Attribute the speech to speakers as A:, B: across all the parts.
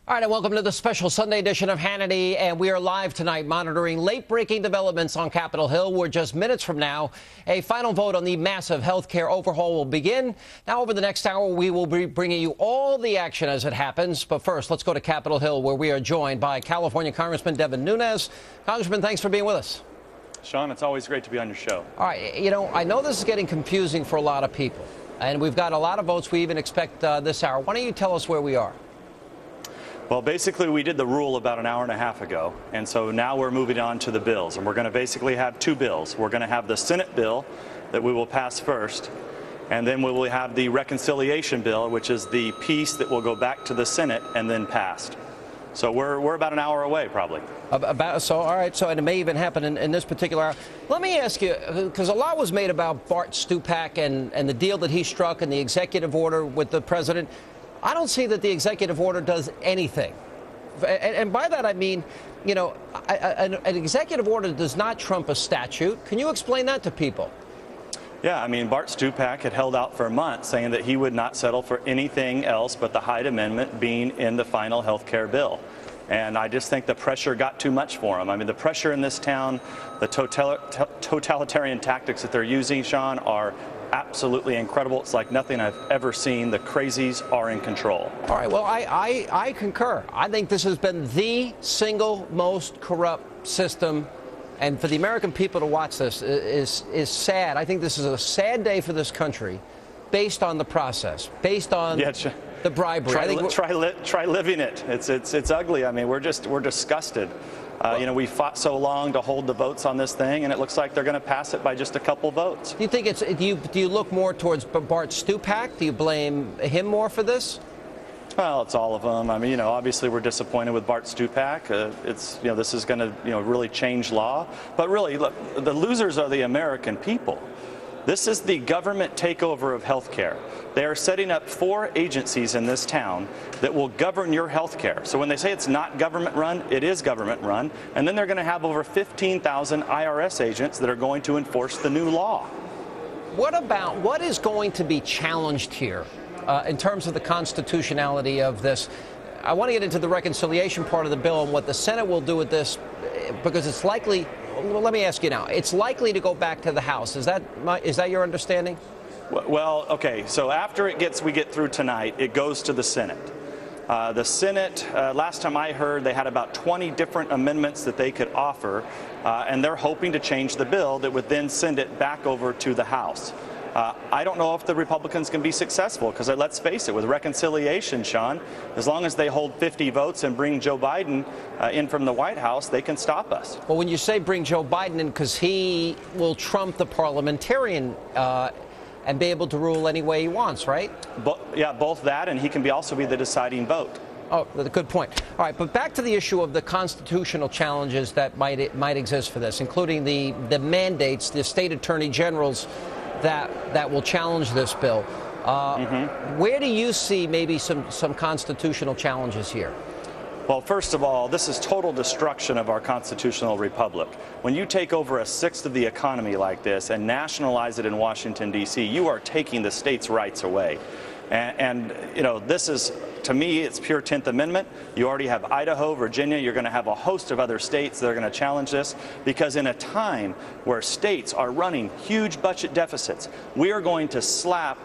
A: All right, and welcome to the special Sunday edition of Hannity, and we are live tonight monitoring late-breaking developments on Capitol Hill, where just minutes from now, a final vote on the massive health care overhaul will begin. Now, over the next hour, we will be bringing you all the action as it happens. But first, let's go to Capitol Hill, where we are joined by California Congressman Devin Nunes. Congressman, thanks for being with us.
B: Sean, it's always great to be on your show.
A: All right, you know, I know this is getting confusing for a lot of people, and we've got a lot of votes we even expect this hour. Why don't you tell us where we are?
B: Well, basically, we did the rule about an hour and a half ago, and so now we're moving on to the bills, and we're going to basically have two bills. We're going to have the Senate bill that we will pass first, and then we will have the reconciliation bill, which is the piece that will go back to the Senate and then passed. So we're about an hour away, probably.
A: All right, and it may even happen in this particular hour. Let me ask you, because a lot was made about Bart Stupak and the deal that he struck and the executive order with the president. I don't see that the executive order does anything. And by that, I mean, you know, an executive order does not trump a statute. Can you explain that to people?
B: Yeah, I mean, Bart Stupak had held out for months saying that he would not settle for anything else but the Hyde Amendment being in the final health care bill. And I just think the pressure got too much for him. I mean, the pressure in this town, the totalitarian tactics that they're using, Sean, are absolutely incredible. It's like nothing I've ever seen. The crazies are in control.
A: All right, well, I concur. I think this has been the single most corrupt system. And for the American people to watch this is sad. I think this is a sad day for this country based on the process, based on the bribery.
B: Try living it. It's ugly. I mean, we're disgusted. You know, we fought so long to hold the votes on this thing, and it looks like they're going to pass it by just a couple votes.
A: Do you think do you look more towards Bart Stupak? Do you blame him more for this?
B: Well, it's all of them. I mean, you know, obviously we're disappointed with Bart Stupak. You know, this is going to, you know, really change law. But really, look, the losers are the American people. This is the government takeover of health care. They are setting up 4 agencies in this town that will govern your health care. So when they say it's not government run, it is government run. And then they're going to have over 15,000 IRS agents that are going to enforce the new law.
A: What is going to be challenged here in terms of the constitutionality of this? I want to get into the reconciliation part of the bill and what the Senate will do with this, because it's likely. Well, let me ask you now. It's likely to go back to the House. Is that your understanding?
B: Well, okay. So after we get through tonight, it goes to the Senate. The Senate, last time I heard, they had about 20 different amendments that they could offer, and they're hoping to change the bill that would then send it back over to the House. I don't know if the Republicans can be successful, because let's face it, with reconciliation, Sean, as long as they hold 50 votes and bring Joe Biden in from the White House, they can stop us.
A: Well, when you say bring Joe Biden in, because he will trump the parliamentarian and be able to rule any way he wants, right?
B: Yeah, both that, and he can also be the deciding vote.
A: Oh, good point. All right, but back to the issue of the constitutional challenges that might exist for this, including the mandates, the state attorney generals that will challenge this bill. Where do you see maybe some constitutional challenges here?
B: Well, first of all, this is total destruction of our constitutional republic. When you take over a sixth of the economy like this and nationalize it in Washington, D.C., you are taking the state's rights away. And you know, this is, to me, it's pure 10th Amendment. You already have Idaho, Virginia. You're going to have a host of other states that are going to challenge this, because in a time where states are running huge budget deficits, we are going to slap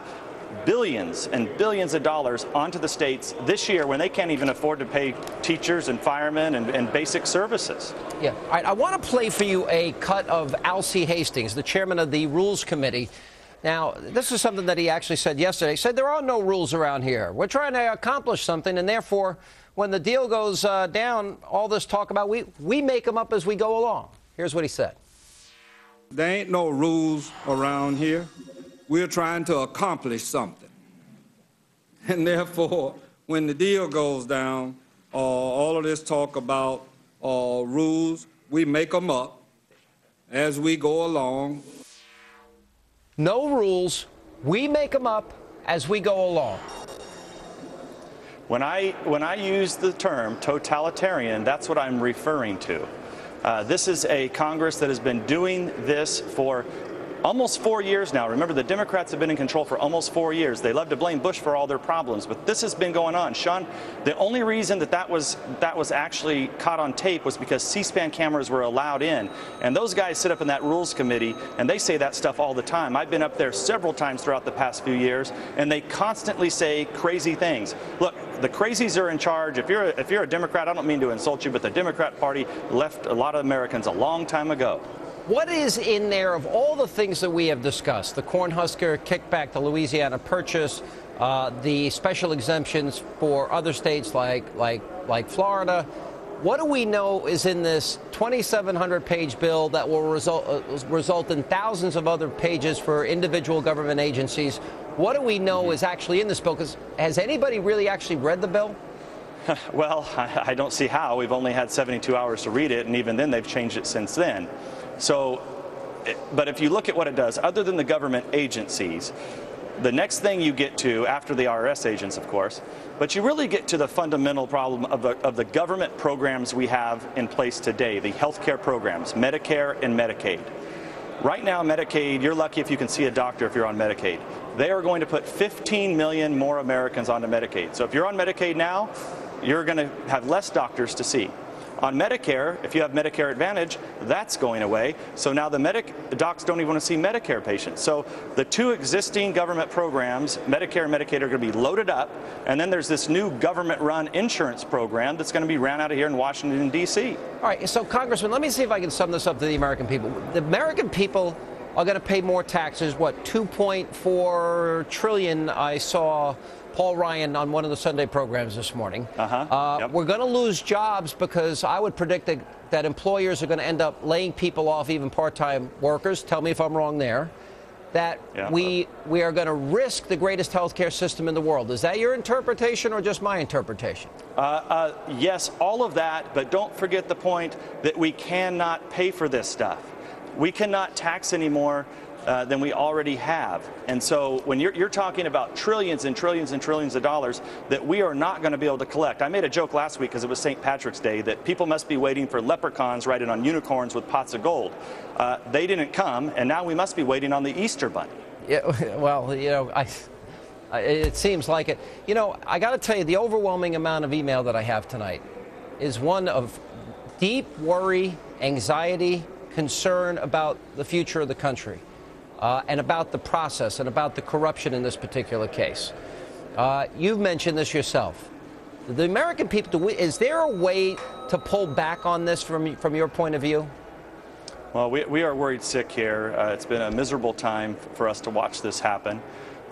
B: billions and billions of dollars onto the states this year when they can't even afford to pay teachers and firemen and basic services.
A: Yeah. All right. I want to play for you a cut of Alcee Hastings, the chairman of the Rules Committee. Now, this is something that he actually said yesterday. He said there are no rules around here. We're trying to accomplish something, and therefore, when the deal goes down, all this talk about we make them up as we go along. Here's what he said.
C: There ain't no rules around here. We're trying to accomplish something. And therefore, when the deal goes down, all of this talk about rules, we make them up as we go along.
A: No rules. We make them up as we go along.
B: When I use the term totalitarian, that's what I'm referring to. This is a Congress that has been doing this for Almost 4 years now. Remember, the Democrats have been in control for almost 4 years. They love to blame Bush for all their problems, but this has been going on. Sean, the only reason that was actually caught on tape was because C-SPAN cameras were allowed in. And those guys sit up in that rules committee, and they say that stuff all the time. I've been up there several times throughout the past few years, and they constantly say crazy things. Look, the crazies are in charge. If you're a Democrat, I don't mean to insult you, but the Democrat Party left a lot of Americans a long time ago.
A: What is in there of all the things that we have discussed? The Cornhusker kickback, the Louisiana Purchase, the special exemptions for other states like Florida. What do we know is in this 2,700-page bill that will result in thousands of other pages for individual government agencies? What do we know is actually in this bill? Because has anybody really actually read the bill?
B: Well, I don't see how. We've only had 72 hours to read it, and even then they've changed it since then. So, but if you look at what it does, other than the government agencies, the next thing you get to, after the IRS agents, of course, but you really get to the fundamental problem of the government programs we have in place today, the health care programs, Medicare and Medicaid. Right now, Medicaid, you're lucky if you can see a doctor if you're on Medicaid. They are going to put 15 million more Americans onto Medicaid. So if you're on Medicaid now, you're going to have less doctors to see. On Medicare, if you have Medicare Advantage, that's going away. So now the docs don't even want to see Medicare patients. So the two existing government programs, Medicare and Medicaid, are going to be loaded up. And then there's this new government-run insurance program that's going to be ran out of here in Washington, D.C.
A: All right. So, Congressman, let me see if I can sum this up to the American people. The American people are going to pay more taxes. What, $2.4 trillion I saw Paul Ryan on one of the Sunday programs this morning.
B: Yep.
A: We're going to lose jobs because I would predict that employers are going to end up laying people off, even part-time workers. Tell me if I'm wrong there. That we are going to risk the greatest healthcare system in the world. Is that your interpretation or just my interpretation?
B: Yes, all of that, but don't forget the point that we cannot pay for this stuff. We cannot tax anymore than we already have. And so when you're talking about trillions and trillions and trillions of dollars that we are not going to be able to collect. I made a joke last week because it was St. Patrick's Day that people must be waiting for leprechauns riding on unicorns with pots of gold. They didn't come, and now we must be waiting on the Easter Bunny.
A: Yeah, well, you know, it seems like it. You know, I got to tell you, the overwhelming amount of email that I have tonight is one of deep worry, anxiety, concern about the future of the country. And about the process and about the corruption in this particular case. You've mentioned this yourself. The American people, is there a way to pull back on this from your point of view?
B: Well, we are worried sick here. It's been a miserable time for us to watch this happen.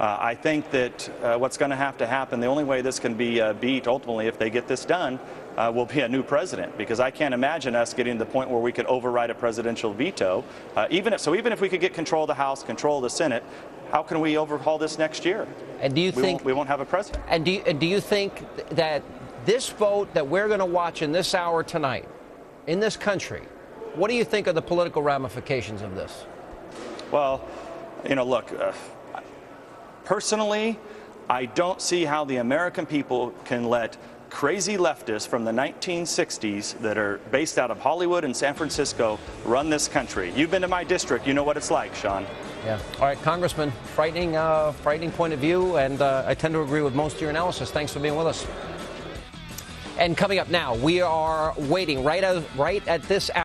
B: I think that what's going to happen, the only way this can be beat ultimately if they get this done, will be a new president, because I can't imagine us getting to the point where we could override a presidential veto. Even if we could get control of the House, control of the Senate, how can we overhaul this next year?
A: And do you think
B: we won't have a president?
A: And do you think that this vote that we're going to watch in this hour tonight, in this country, what do you think are the political ramifications of this?
B: Well, you know, look. Personally, I don't see how the American people can let crazy leftists from the 1960s that are based out of Hollywood and San Francisco run this country. You've been to my district. You know what it's like, Sean.
A: Yeah. All right, Congressman, frightening point of view, and I tend to agree with most of your analysis. Thanks for being with us. And coming up now, we are waiting right at this hour.